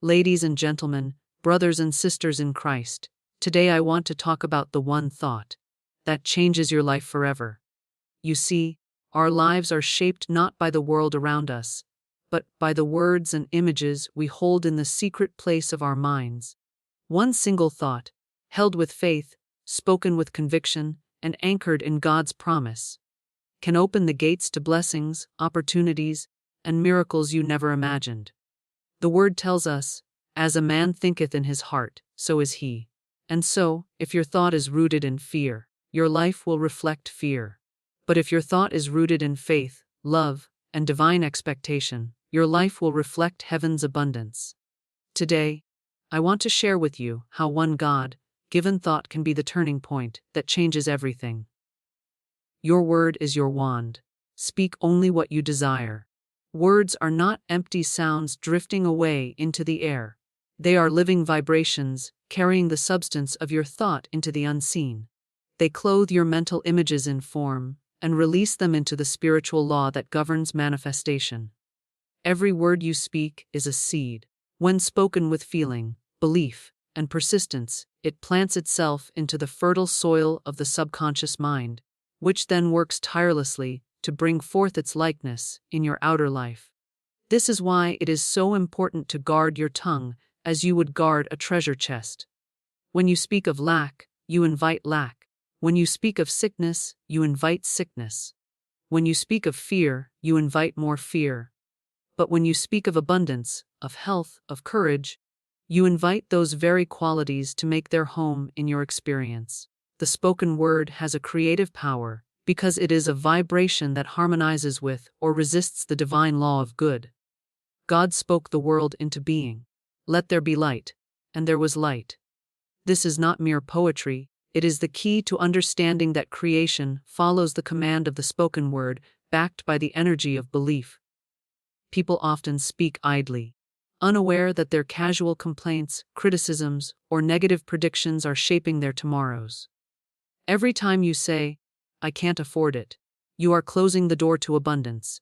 Ladies and gentlemen, brothers and sisters in Christ, today I want to talk about the one thought that changes your life forever. You see, our lives are shaped not by the world around us, but by the words and images we hold in the secret place of our minds. One single thought, held with faith, spoken with conviction, and anchored in God's promise, can open the gates to blessings, opportunities, and miracles you never imagined. The Word tells us, "As a man thinketh in his heart, so is he." And so, if your thought is rooted in fear, your life will reflect fear. But if your thought is rooted in faith, love, and divine expectation, your life will reflect heaven's abundance. Today, I want to share with you how one God-given thought can be the turning point that changes everything. Your word is your wand. Speak only what you desire. Words are not empty sounds drifting away into the air. They are living vibrations, carrying the substance of your thought into the unseen. They clothe your mental images in form and release them into the spiritual law that governs manifestation. Every word you speak is a seed. When spoken with feeling, belief, and persistence, it plants itself into the fertile soil of the subconscious mind, which then works tirelessly to bring forth its likeness in your outer life. This is why it is so important to guard your tongue as you would guard a treasure chest. When you speak of lack, you invite lack. When you speak of sickness, you invite sickness. When you speak of fear, you invite more fear. But when you speak of abundance, of health, of courage, you invite those very qualities to make their home in your experience. The spoken word has a creative power because it is a vibration that harmonizes with or resists the divine law of good. God spoke the world into being. Let there be light, and there was light. This is not mere poetry, it is the key to understanding that creation follows the command of the spoken word, backed by the energy of belief. People often speak idly, unaware that their casual complaints, criticisms, or negative predictions are shaping their tomorrows. Every time you say, "I can't afford it," you are closing the door to abundance.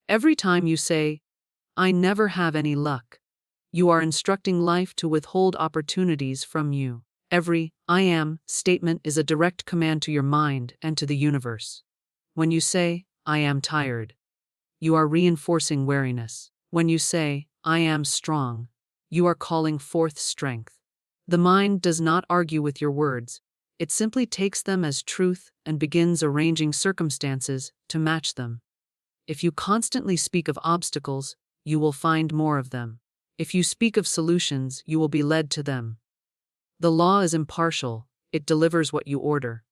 Every time you say, "I never have any luck," you are instructing life to withhold opportunities from you. Every "I am" statement is a direct command to your mind and to the universe. When you say, "I am tired," you are reinforcing weariness. When you say, "I am strong," you are calling forth strength. The mind does not argue with your words. It simply takes them as truth and begins arranging circumstances to match them. If you constantly speak of obstacles, you will find more of them. If you speak of solutions, you will be led to them. The law is impartial, it delivers what you order.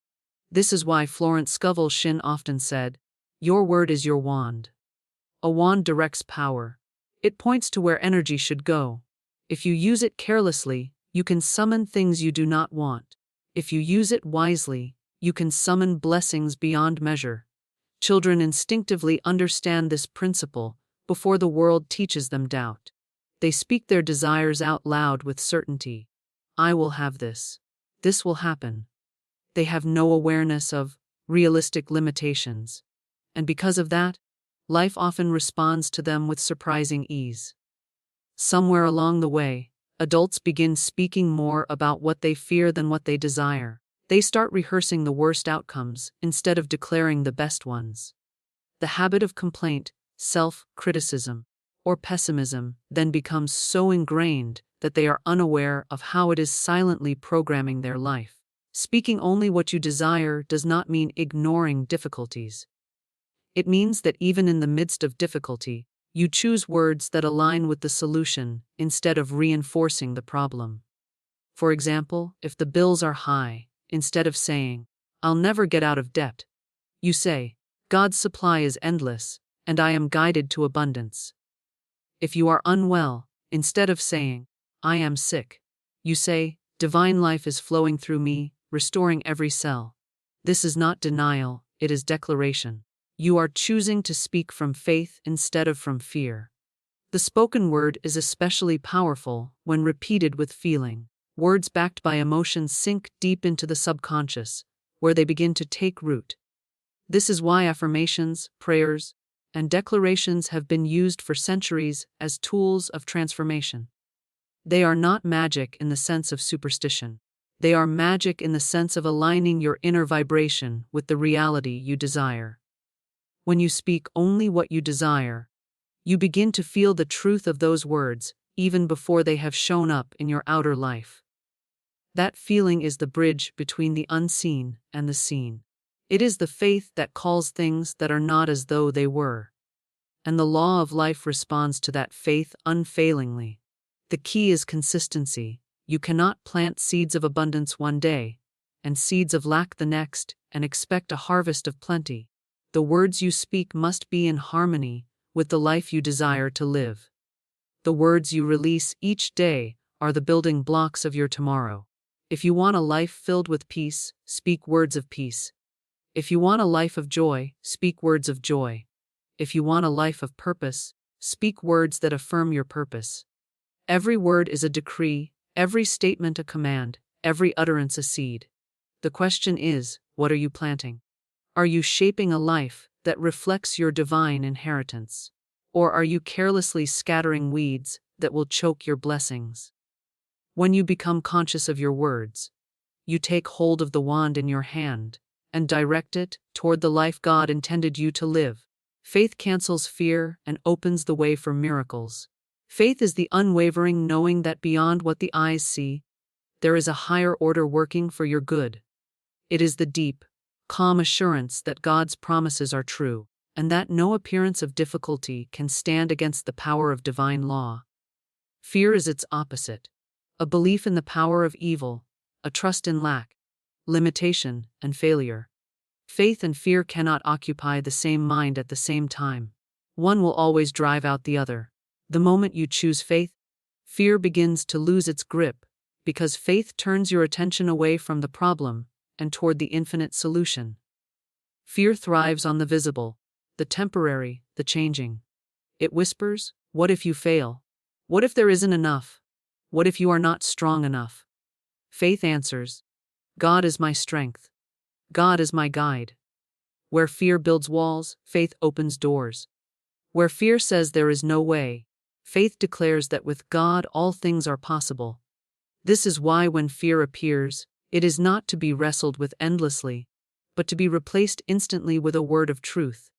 This is why Florence Scovel Shinn often said, "Your word is your wand." A wand directs power. It points to where energy should go. If you use it carelessly, you can summon things you do not want. If you use it wisely, you can summon blessings beyond measure. Children instinctively understand this principle before the world teaches them doubt. They speak their desires out loud with certainty. "I will have this. This will happen." They have no awareness of realistic limitations. And because of that, life often responds to them with surprising ease. Somewhere along the way, adults begin speaking more about what they fear than what they desire. They start rehearsing the worst outcomes instead of declaring the best ones. The habit of complaint, self-criticism, or pessimism then becomes so ingrained that they are unaware of how it is silently programming their life. Speaking only what you desire does not mean ignoring difficulties. It means that even in the midst of difficulty, you choose words that align with the solution instead of reinforcing the problem. For example, if the bills are high, instead of saying, "I'll never get out of debt," you say, "God's supply is endless, and I am guided to abundance." If you are unwell, instead of saying, "I am sick," you say, "Divine life is flowing through me, restoring every cell." This is not denial, it is declaration. You are choosing to speak from faith instead of from fear. The spoken word is especially powerful when repeated with feeling. Words backed by emotion sink deep into the subconscious, where they begin to take root. This is why affirmations, prayers, and declarations have been used for centuries as tools of transformation. They are not magic in the sense of superstition. They are magic in the sense of aligning your inner vibration with the reality you desire. When you speak only what you desire, you begin to feel the truth of those words even before they have shown up in your outer life. That feeling is the bridge between the unseen and the seen. It is the faith that calls things that are not as though they were. And the law of life responds to that faith unfailingly. The key is consistency. You cannot plant seeds of abundance one day, and seeds of lack the next, and expect a harvest of plenty. The words you speak must be in harmony with the life you desire to live. The words you release each day are the building blocks of your tomorrow. If you want a life filled with peace, speak words of peace. If you want a life of joy, speak words of joy. If you want a life of purpose, speak words that affirm your purpose. Every word is a decree, every statement a command, every utterance a seed. The question is, what are you planting? Are you shaping a life that reflects your divine inheritance? Or are you carelessly scattering weeds that will choke your blessings? When you become conscious of your words, you take hold of the wand in your hand and direct it toward the life God intended you to live. Faith cancels fear and opens the way for miracles. Faith is the unwavering knowing that beyond what the eyes see, there is a higher order working for your good. It is the deep, calm assurance that God's promises are true, and that no appearance of difficulty can stand against the power of divine law. Fear is its opposite, a belief in the power of evil, a trust in lack, limitation, and failure. Faith and fear cannot occupy the same mind at the same time. One will always drive out the other. The moment you choose faith, fear begins to lose its grip, because faith turns your attention away from the problem and toward the infinite solution. Fear thrives on the visible, the temporary, the changing. It whispers, what if you fail? What if there isn't enough? What if you are not strong enough? Faith answers, God is my strength. God is my guide. Where fear builds walls, faith opens doors. Where fear says there is no way, faith declares that with God all things are possible. This is why when fear appears, it is not to be wrestled with endlessly, but to be replaced instantly with a word of truth.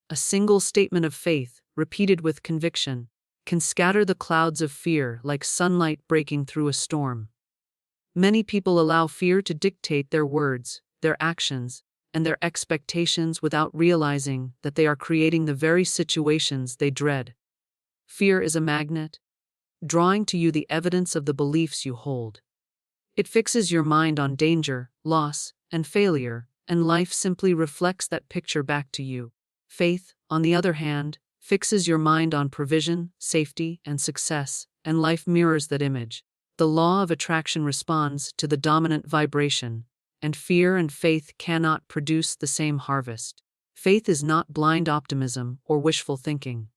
A single statement of faith, repeated with conviction, can scatter the clouds of fear like sunlight breaking through a storm. Many people allow fear to dictate their words, their actions, and their expectations without realizing that they are creating the very situations they dread. Fear is a magnet, drawing to you the evidence of the beliefs you hold. It fixes your mind on danger, loss, and failure, and life simply reflects that picture back to you. Faith, on the other hand, fixes your mind on provision, safety, and success, and life mirrors that image. The law of attraction responds to the dominant vibration, and fear and faith cannot produce the same harvest. Faith is not blind optimism or wishful thinking.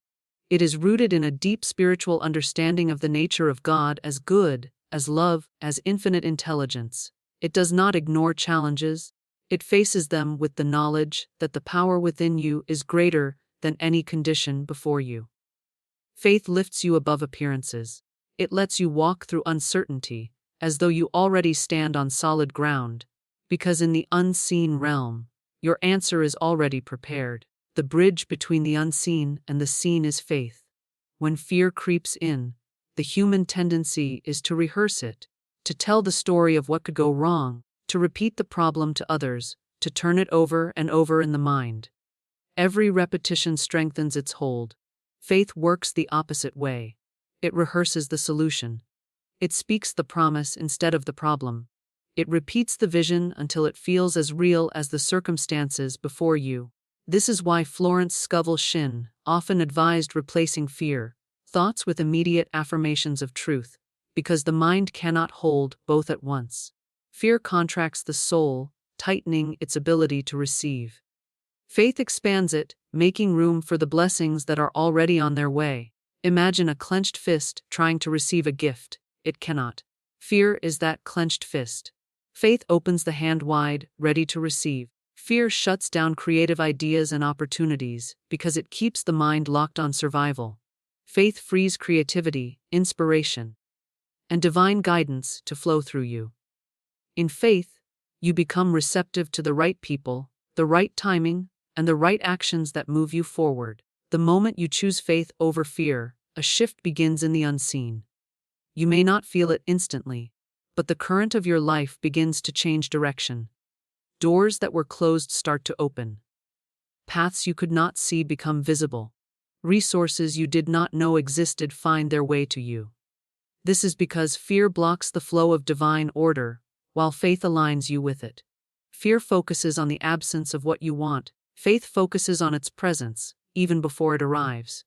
It is rooted in a deep spiritual understanding of the nature of God as good, as love, as infinite intelligence. It does not ignore challenges. It faces them with the knowledge that the power within you is greater than any condition before you. Faith lifts you above appearances. It lets you walk through uncertainty as though you already stand on solid ground, because in the unseen realm, your answer is already prepared. The bridge between the unseen and the seen is faith. When fear creeps in, the human tendency is to rehearse it, to tell the story of what could go wrong, to repeat the problem to others, to turn it over and over in the mind. Every repetition strengthens its hold. Faith works the opposite way. It rehearses the solution. It speaks the promise instead of the problem. It repeats the vision until it feels as real as the circumstances before you. This is why Florence Scovel Shinn often advised replacing fear, thoughts with immediate affirmations of truth, because the mind cannot hold both at once. Fear contracts the soul, tightening its ability to receive. Faith expands it, making room for the blessings that are already on their way. Imagine a clenched fist trying to receive a gift. It cannot. Fear is that clenched fist. Faith opens the hand wide, ready to receive. Fear shuts down creative ideas and opportunities because it keeps the mind locked on survival. Faith frees creativity, inspiration. and divine guidance to flow through you. In faith, you become receptive to the right people, the right timing, and the right actions that move you forward. The moment you choose faith over fear, a shift begins in the unseen. You may not feel it instantly, but the current of your life begins to change direction. Doors that were closed start to open. Paths you could not see become visible. Resources you did not know existed find their way to you. This is because fear blocks the flow of divine order, while faith aligns you with it. Fear focuses on the absence of what you want. Faith focuses on its presence, even before it arrives.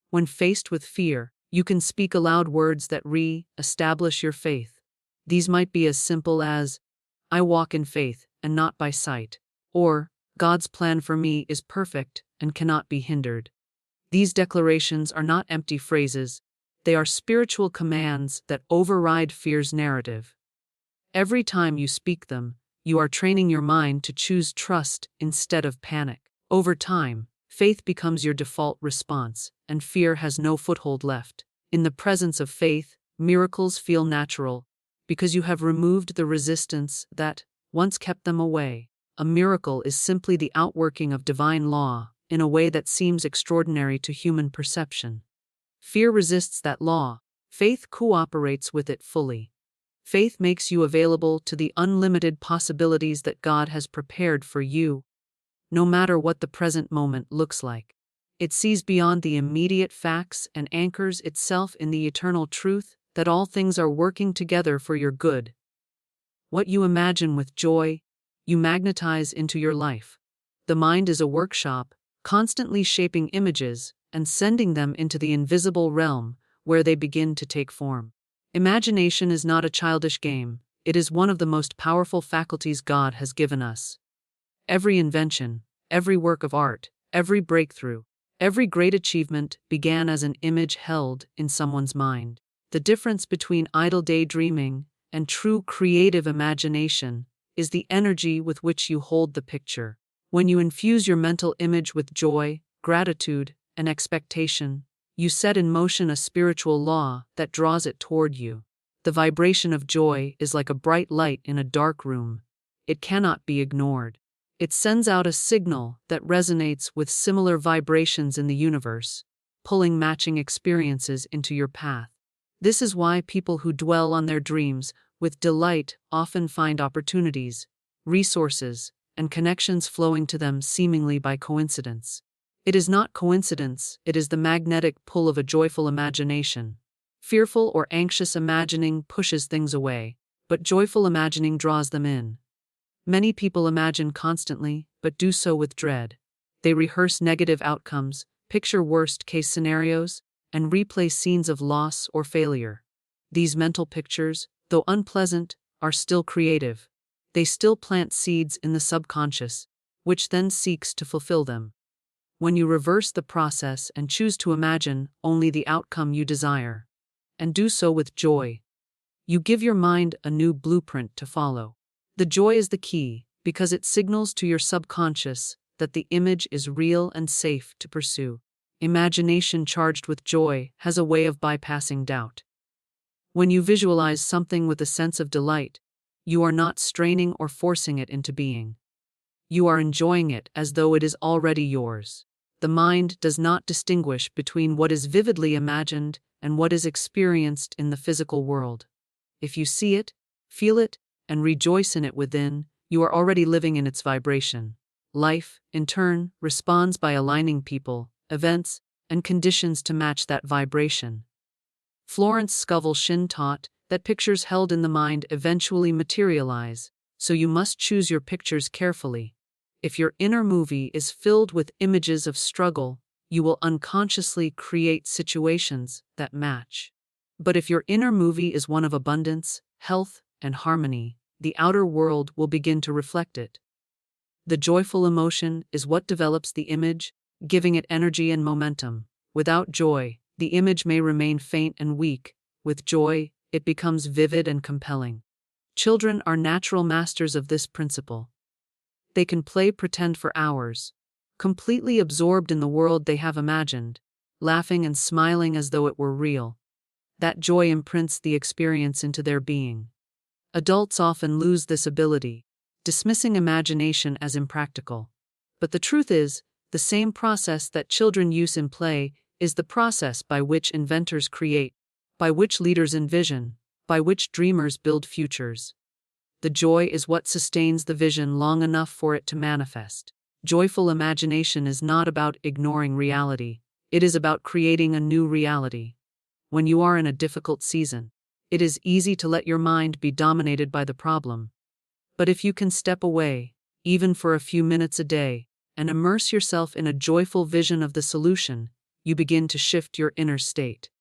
When faced with fear, you can speak aloud words that re-establish your faith. These might be as simple as, "I walk in faith and not by sight," or "God's plan for me is perfect and cannot be hindered." These declarations are not empty phrases, they are spiritual commands that override fear's narrative. Every time you speak them, you are training your mind to choose trust instead of panic. Over time, faith becomes your default response, and fear has no foothold left. In the presence of faith, miracles feel natural, because you have removed the resistance that once kept them away. A miracle is simply the outworking of divine law, in a way that seems extraordinary to human perception. Fear resists that law. Faith cooperates with it fully. Faith makes you available to the unlimited possibilities that God has prepared for you, no matter what the present moment looks like. It sees beyond the immediate facts and anchors itself in the eternal truth that all things are working together for your good. What you imagine with joy, you magnetize into your life. The mind is a workshop, constantly shaping images and sending them into the invisible realm where they begin to take form. Imagination is not a childish game, it is one of the most powerful faculties God has given us. Every invention, every work of art, every breakthrough, every great achievement began as an image held in someone's mind. The difference between idle daydreaming and true creative imagination is the energy with which you hold the picture. When you infuse your mental image with joy, gratitude, and expectation, you set in motion a spiritual law that draws it toward you. The vibration of joy is like a bright light in a dark room. It cannot be ignored. It sends out a signal that resonates with similar vibrations in the universe, pulling matching experiences into your path. This is why people who dwell on their dreams with delight often find opportunities, resources, and connections flowing to them seemingly by coincidence. It is not coincidence, it is the magnetic pull of a joyful imagination. Fearful or anxious imagining pushes things away, but joyful imagining draws them in. Many people imagine constantly, but do so with dread. They rehearse negative outcomes, picture worst-case scenarios, and replay scenes of loss or failure. These mental pictures, though unpleasant, are still creative. They still plant seeds in the subconscious, which then seeks to fulfill them. When you reverse the process and choose to imagine only the outcome you desire, and do so with joy, you give your mind a new blueprint to follow. The joy is the key, because it signals to your subconscious that the image is real and safe to pursue. Imagination charged with joy has a way of bypassing doubt. When you visualize something with a sense of delight, you are not straining or forcing it into being. You are enjoying it as though it is already yours. The mind does not distinguish between what is vividly imagined and what is experienced in the physical world. If you see it, feel it, and rejoice in it within, you are already living in its vibration. Life, in turn, responds by aligning people, events, and conditions to match that vibration. Florence Scovel Shinn taught that pictures held in the mind eventually materialize, so you must choose your pictures carefully. If your inner movie is filled with images of struggle, you will unconsciously create situations that match. But if your inner movie is one of abundance, health, and harmony, the outer world will begin to reflect it. The joyful emotion is what develops the image, giving it energy and momentum. Without joy, the image may remain faint and weak. With joy, it becomes vivid and compelling. Children are natural masters of this principle. They can play pretend for hours, completely absorbed in the world they have imagined, laughing and smiling as though it were real. That joy imprints the experience into their being. Adults often lose this ability, dismissing imagination as impractical. But the truth is, the same process that children use in play is the process by which inventors create, by which leaders envision, by which dreamers build futures. The joy is what sustains the vision long enough for it to manifest. Joyful imagination is not about ignoring reality, it is about creating a new reality. When you are in a difficult season, it is easy to let your mind be dominated by the problem. But if you can step away, even for a few minutes a day, and immerse yourself in a joyful vision of the solution, you begin to shift your inner state.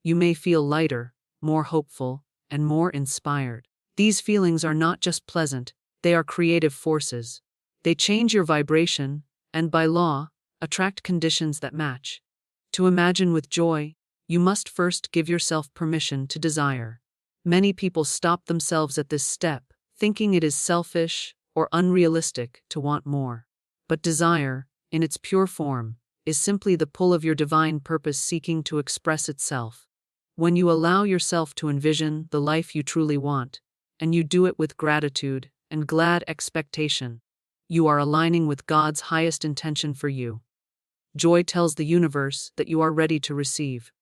You may feel lighter, more hopeful, and more inspired. These feelings are not just pleasant, they are creative forces. They change your vibration, and by law, attract conditions that match. To imagine with joy, you must first give yourself permission to desire. Many people stop themselves at this step, thinking it is selfish or unrealistic to want more. But desire, in its pure form, is simply the pull of your divine purpose seeking to express itself. When you allow yourself to envision the life you truly want, and you do it with gratitude and glad expectation, you are aligning with God's highest intention for you. Joy tells the universe that you are ready to receive.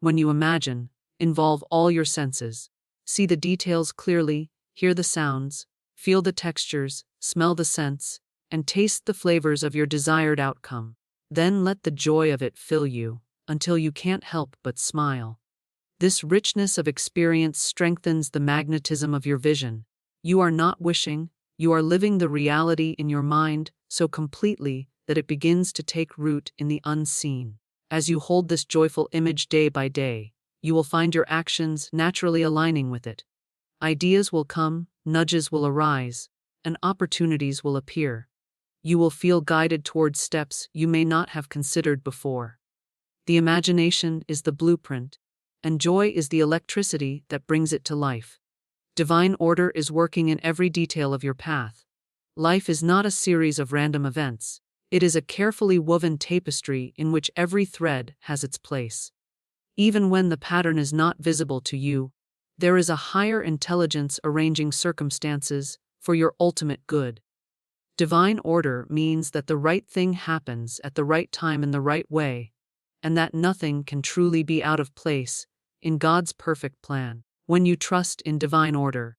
When you imagine, involve all your senses. See the details clearly, hear the sounds, feel the textures, smell the scents, and taste the flavors of your desired outcome. Then let the joy of it fill you, until you can't help but smile. This richness of experience strengthens the magnetism of your vision. You are not wishing, you are living the reality in your mind so completely that it begins to take root in the unseen. As you hold this joyful image day by day, you will find your actions naturally aligning with it. Ideas will come, nudges will arise, and opportunities will appear. You will feel guided towards steps you may not have considered before. The imagination is the blueprint, and joy is the electricity that brings it to life. Divine order is working in every detail of your path. Life is not a series of random events. It is a carefully woven tapestry in which every thread has its place. Even when the pattern is not visible to you, there is a higher intelligence arranging circumstances for your ultimate good. Divine order means that the right thing happens at the right time in the right way, and that nothing can truly be out of place in God's perfect plan. When you trust in divine order,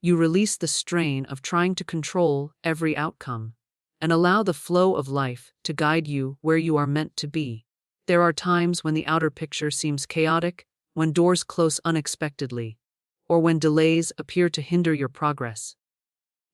you release the strain of trying to control every outcome, and allow the flow of life to guide you where you are meant to be. There are times when the outer picture seems chaotic, when doors close unexpectedly, or when delays appear to hinder your progress.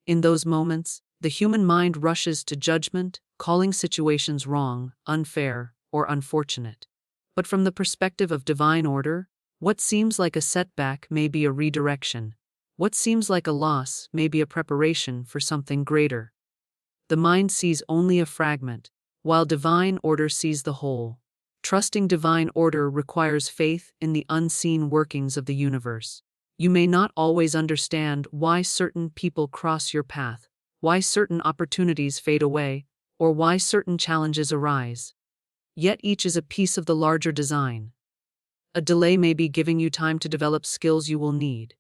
In those moments, the human mind rushes to judgment, calling situations wrong, unfair, or unfortunate. But from the perspective of divine order, what seems like a setback may be a redirection. What seems like a loss may be a preparation for something greater. The mind sees only a fragment, while divine order sees the whole. Trusting divine order requires faith in the unseen workings of the universe. You may not always understand why certain people cross your path, why certain opportunities fade away, or why certain challenges arise. Yet each is a piece of the larger design. A delay may be giving you time to develop skills you will need.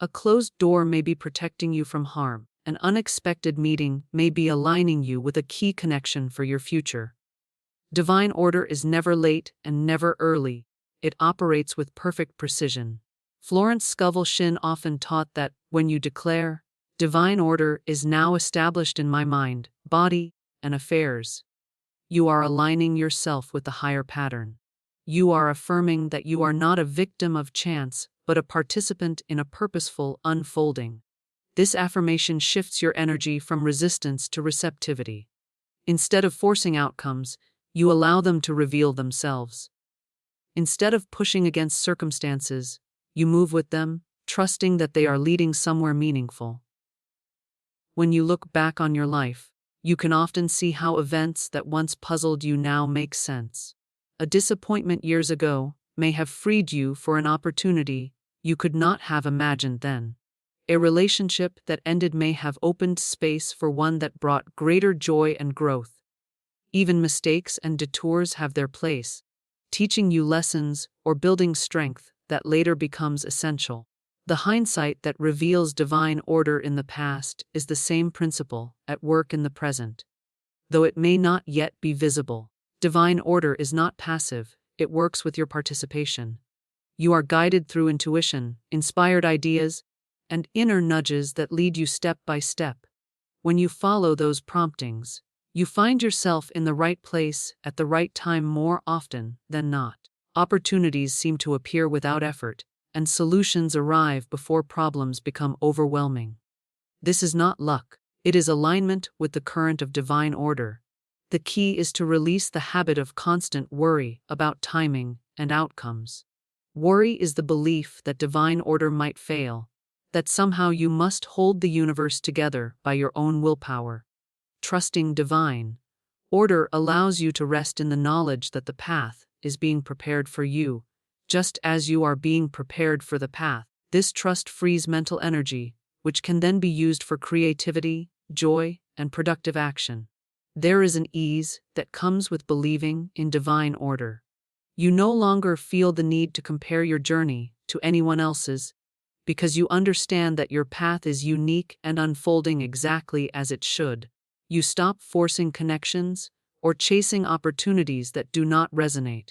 A closed door may be protecting you from harm. An unexpected meeting may be aligning you with a key connection for your future. Divine order is never late and never early. It operates with perfect precision. Florence Scovel Shinn often taught that when you declare, "Divine order is now established in my mind, body, and affairs," you are aligning yourself with the higher pattern. You are affirming that you are not a victim of chance, but a participant in a purposeful unfolding. This affirmation shifts your energy from resistance to receptivity. Instead of forcing outcomes, you allow them to reveal themselves. Instead of pushing against circumstances, you move with them, trusting that they are leading somewhere meaningful. When you look back on your life, you can often see how events that once puzzled you now make sense. A disappointment years ago may have freed you for an opportunity you could not have imagined then. A relationship that ended may have opened space for one that brought greater joy and growth. Even mistakes and detours have their place, teaching you lessons or building strength that later becomes essential. The hindsight that reveals divine order in the past is the same principle at work in the present. Though it may not yet be visible, divine order is not passive, it works with your participation. You are guided through intuition, inspired ideas, and inner nudges that lead you step by step. When you follow those promptings, you find yourself in the right place at the right time more often than not. Opportunities seem to appear without effort, and solutions arrive before problems become overwhelming. This is not luck, it is alignment with the current of divine order. The key is to release the habit of constant worry about timing and outcomes. Worry is the belief that divine order might fail, that somehow you must hold the universe together by your own willpower. Trusting divine order allows you to rest in the knowledge that the path is being prepared for you, just as you are being prepared for the path. This trust frees mental energy, which can then be used for creativity, joy, and productive action. There is an ease that comes with believing in divine order. You no longer feel the need to compare your journey to anyone else's, because you understand that your path is unique and unfolding exactly as it should. You stop forcing connections or chasing opportunities that do not resonate,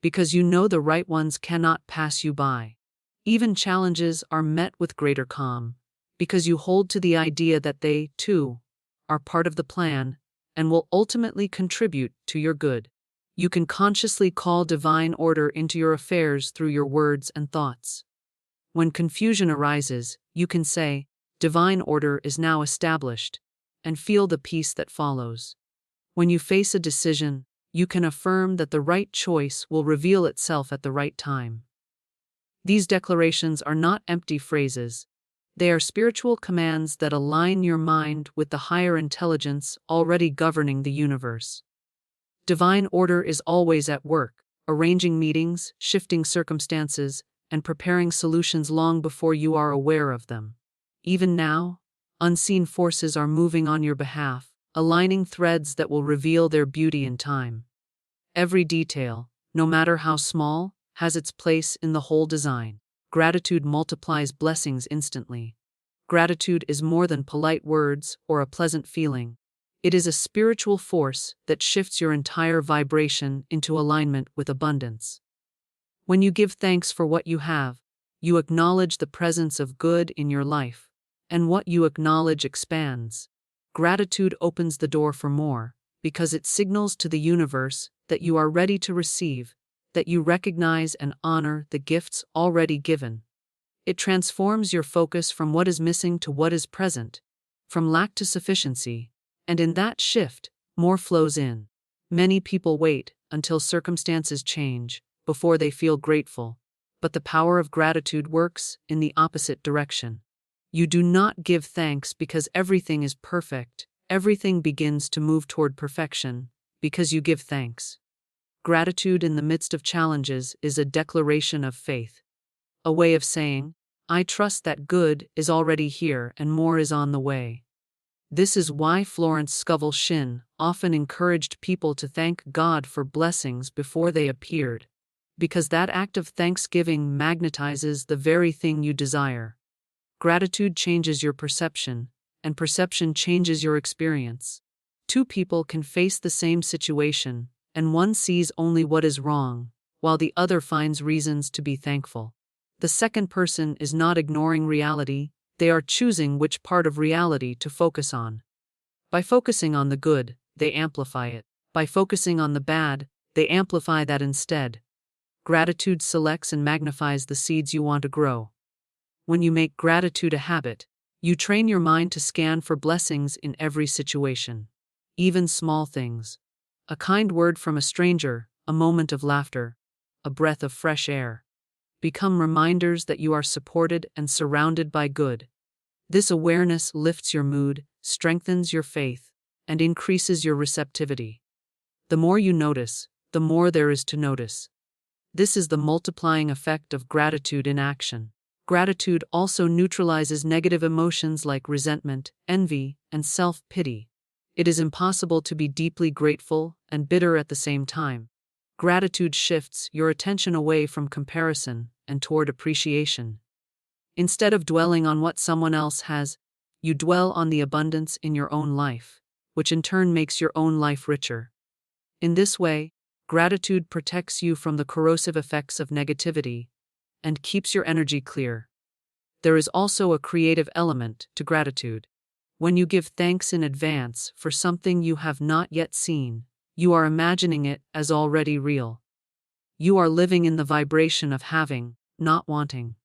because you know the right ones cannot pass you by. Even challenges are met with greater calm, because you hold to the idea that they, too, are part of the plan and will ultimately contribute to your good. You can consciously call divine order into your affairs through your words and thoughts. When confusion arises, you can say, "Divine order is now established," and feel the peace that follows. When you face a decision, you can affirm that the right choice will reveal itself at the right time. These declarations are not empty phrases. They are spiritual commands that align your mind with the higher intelligence already governing the universe. Divine order is always at work, arranging meetings, shifting circumstances, and preparing solutions long before you are aware of them. Even now, unseen forces are moving on your behalf, aligning threads that will reveal their beauty in time. Every detail, no matter how small, has its place in the whole design. Gratitude multiplies blessings instantly. Gratitude is more than polite words or a pleasant feeling. It is a spiritual force that shifts your entire vibration into alignment with abundance. When you give thanks for what you have, you acknowledge the presence of good in your life, and what you acknowledge expands. Gratitude opens the door for more, because it signals to the universe that you are ready to receive, that you recognize and honor the gifts already given. It transforms your focus from what is missing to what is present, from lack to sufficiency, and in that shift, more flows in. Many people wait until circumstances change before they feel grateful, but the power of gratitude works in the opposite direction. You do not give thanks because everything is perfect. Everything begins to move toward perfection because you give thanks. Gratitude in the midst of challenges is a declaration of faith, a way of saying, "I trust that good is already here and more is on the way." This is why Florence Scovel Shinn often encouraged people to thank God for blessings before they appeared, because that act of thanksgiving magnetizes the very thing you desire. Gratitude changes your perception, and perception changes your experience. Two people can face the same situation, and one sees only what is wrong, while the other finds reasons to be thankful. The second person is not ignoring reality, they are choosing which part of reality to focus on. By focusing on the good, they amplify it. By focusing on the bad, they amplify that instead. Gratitude selects and magnifies the seeds you want to grow. When you make gratitude a habit, you train your mind to scan for blessings in every situation. Even small things. A kind word from a stranger, a moment of laughter, a breath of fresh air, become reminders that you are supported and surrounded by good. This awareness lifts your mood, strengthens your faith, and increases your receptivity. The more you notice, the more there is to notice. This is the multiplying effect of gratitude in action. Gratitude also neutralizes negative emotions like resentment, envy, and self-pity. It is impossible to be deeply grateful and bitter at the same time. Gratitude shifts your attention away from comparison and toward appreciation. Instead of dwelling on what someone else has, you dwell on the abundance in your own life, which in turn makes your own life richer. In this way, gratitude protects you from the corrosive effects of negativity and keeps your energy clear. There is also a creative element to gratitude. When you give thanks in advance for something you have not yet seen, you are imagining it as already real. You are living in the vibration of having, not wanting.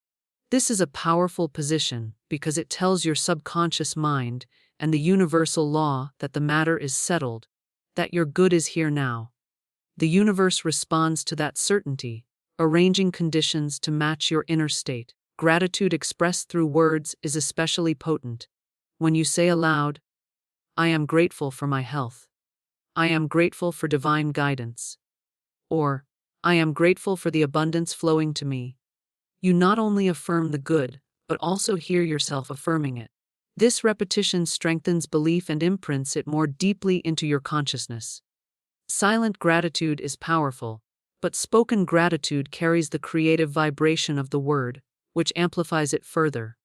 This is a powerful position because it tells your subconscious mind and the universal law that the matter is settled, that your good is here now. The universe responds to that certainty, arranging conditions to match your inner state. Gratitude expressed through words is especially potent. When you say aloud, "I am grateful for my health," "I am grateful for divine guidance," or "I am grateful for the abundance flowing to me," you not only affirm the good, but also hear yourself affirming it. This repetition strengthens belief and imprints it more deeply into your consciousness. Silent gratitude is powerful, but spoken gratitude carries the creative vibration of the word, which amplifies it further.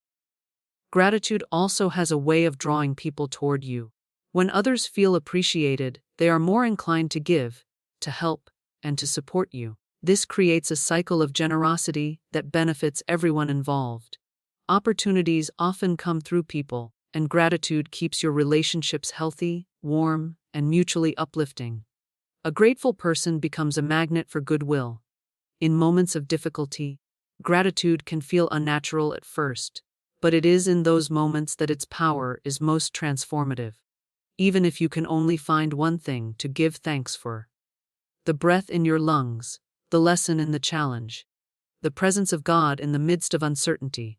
Gratitude also has a way of drawing people toward you. When others feel appreciated, they are more inclined to give, to help, and to support you. This creates a cycle of generosity that benefits everyone involved. Opportunities often come through people, and gratitude keeps your relationships healthy, warm, and mutually uplifting. A grateful person becomes a magnet for goodwill. In moments of difficulty, gratitude can feel unnatural at first, but it is in those moments that its power is most transformative. Even if you can only find one thing to give thanks for: the breath in your lungs, the lesson in the challenge, the presence of God in the midst of uncertainty.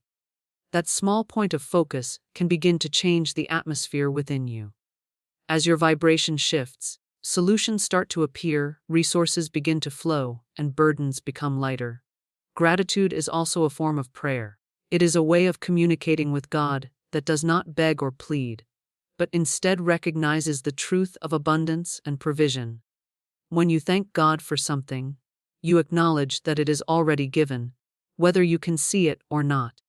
That small point of focus can begin to change the atmosphere within you. As your vibration shifts, solutions start to appear, resources begin to flow, and burdens become lighter. Gratitude is also a form of prayer. It is a way of communicating with God that does not beg or plead, but instead recognizes the truth of abundance and provision. When you thank God for something, you acknowledge that it is already given, whether you can see it or not.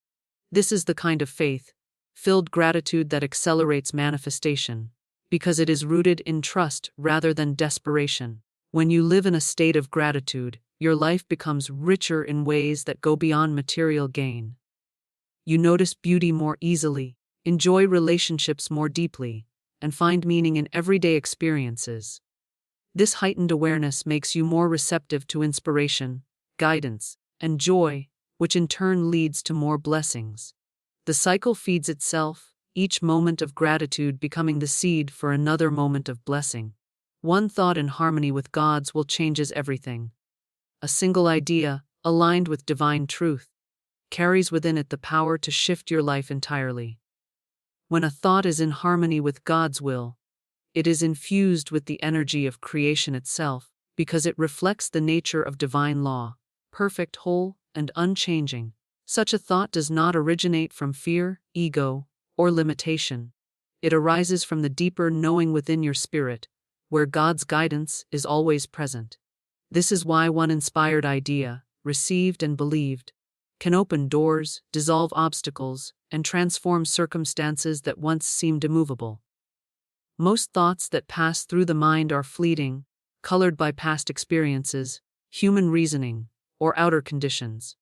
This is the kind of faith-filled gratitude that accelerates manifestation, because it is rooted in trust rather than desperation. When you live in a state of gratitude, your life becomes richer in ways that go beyond material gain. You notice beauty more easily, enjoy relationships more deeply, and find meaning in everyday experiences. This heightened awareness makes you more receptive to inspiration, guidance, and joy, which in turn leads to more blessings. The cycle feeds itself, each moment of gratitude becoming the seed for another moment of blessing. One thought in harmony with God's will changes everything. A single idea, aligned with divine truth, carries within it the power to shift your life entirely. When a thought is in harmony with God's will, it is infused with the energy of creation itself, because it reflects the nature of divine law, perfect, whole, and unchanging. Such a thought does not originate from fear, ego, or limitation. It arises from the deeper knowing within your spirit, where God's guidance is always present. This is why one inspired idea, received and believed, can open doors, dissolve obstacles, and transform circumstances that once seemed immovable. Most thoughts that pass through the mind are fleeting, colored by past experiences, human reasoning, or outer conditions.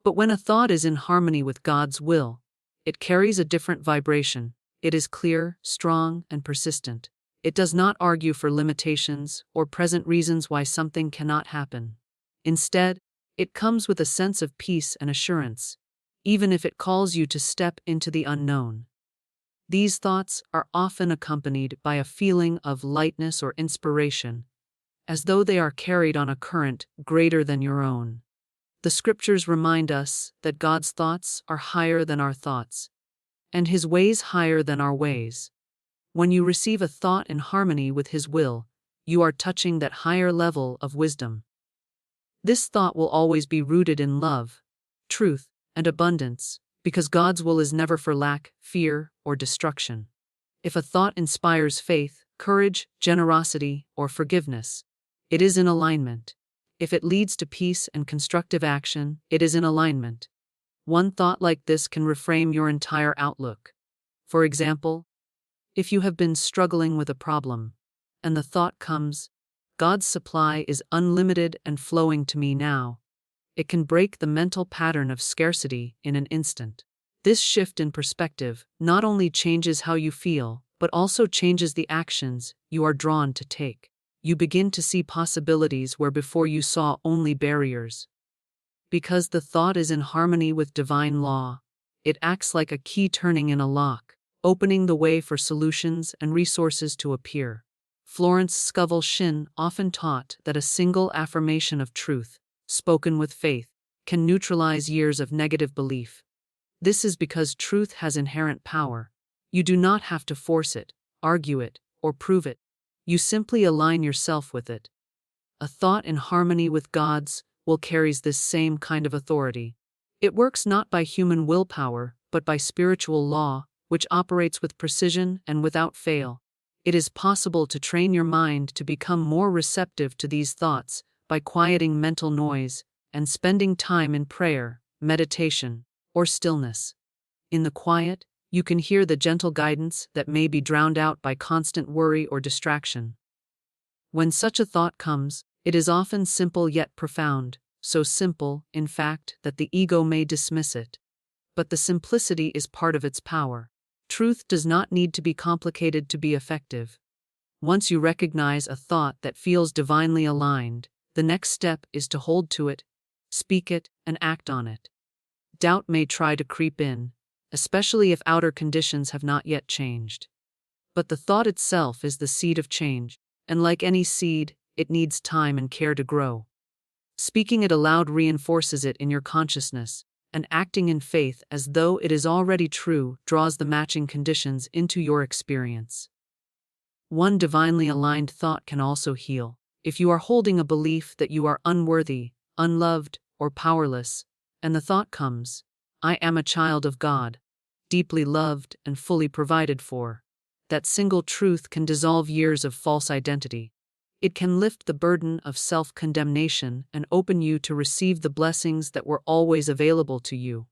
But when a thought is in harmony with God's will, it carries a different vibration. It is clear, strong, and persistent. It does not argue for limitations or present reasons why something cannot happen. Instead, it comes with a sense of peace and assurance, even if it calls you to step into the unknown. These thoughts are often accompanied by a feeling of lightness or inspiration, as though they are carried on a current greater than your own. The scriptures remind us that God's thoughts are higher than our thoughts, and His ways higher than our ways. When you receive a thought in harmony with His will, you are touching that higher level of wisdom. This thought will always be rooted in love, truth, and abundance, because God's will is never for lack, fear, or destruction. If a thought inspires faith, courage, generosity, or forgiveness, it is in alignment. If it leads to peace and constructive action, it is in alignment. One thought like this can reframe your entire outlook. For example, if you have been struggling with a problem, and the thought comes, God's supply is unlimited and flowing to me now, it can break the mental pattern of scarcity in an instant. This shift in perspective not only changes how you feel, but also changes the actions you are drawn to take. You begin to see possibilities where before you saw only barriers. Because the thought is in harmony with divine law, it acts like a key turning in a lock, opening the way for solutions and resources to appear. Florence Scovel Shinn often taught that a single affirmation of truth, spoken with faith, can neutralize years of negative belief. This is because truth has inherent power. You do not have to force it, argue it, or prove it. You simply align yourself with it. A thought in harmony with God's will carries this same kind of authority. It works not by human willpower, but by spiritual law, which operates with precision and without fail. It is possible to train your mind to become more receptive to these thoughts by quieting mental noise and spending time in prayer, meditation, or stillness. In the quiet, you can hear the gentle guidance that may be drowned out by constant worry or distraction. When such a thought comes, it is often simple yet profound, so simple, in fact, that the ego may dismiss it. But the simplicity is part of its power. Truth does not need to be complicated to be effective. Once you recognize a thought that feels divinely aligned, the next step is to hold to it, speak it, and act on it. Doubt may try to creep in, especially if outer conditions have not yet changed. But the thought itself is the seed of change, and like any seed, it needs time and care to grow. Speaking it aloud reinforces it in your consciousness, and acting in faith as though it is already true draws the matching conditions into your experience. One divinely aligned thought can also heal. If you are holding a belief that you are unworthy, unloved, or powerless, and the thought comes, I am a child of God, deeply loved and fully provided for, that single truth can dissolve years of false identity. It can lift the burden of self-condemnation and open you to receive the blessings that were always available to you.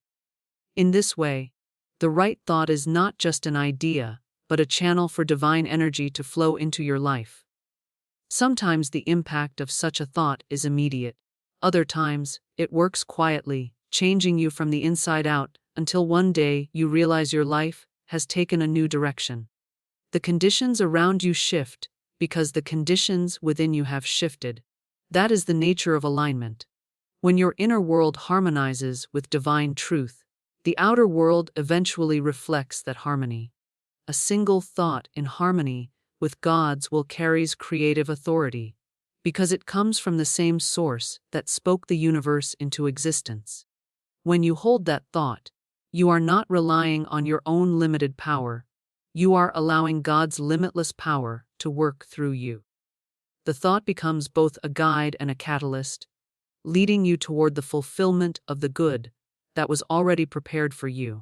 In this way, the right thought is not just an idea, but a channel for divine energy to flow into your life. Sometimes the impact of such a thought is immediate. Other times, it works quietly, changing you from the inside out, until one day you realize your life has taken a new direction. The conditions around you shift, because the conditions within you have shifted. That is the nature of alignment. When your inner world harmonizes with divine truth, the outer world eventually reflects that harmony. A single thought in harmony with God's will carries creative authority, because it comes from the same source that spoke the universe into existence. When you hold that thought, you are not relying on your own limited power. You are allowing God's limitless power to work through you. The thought becomes both a guide and a catalyst, leading you toward the fulfillment of the good that was already prepared for you.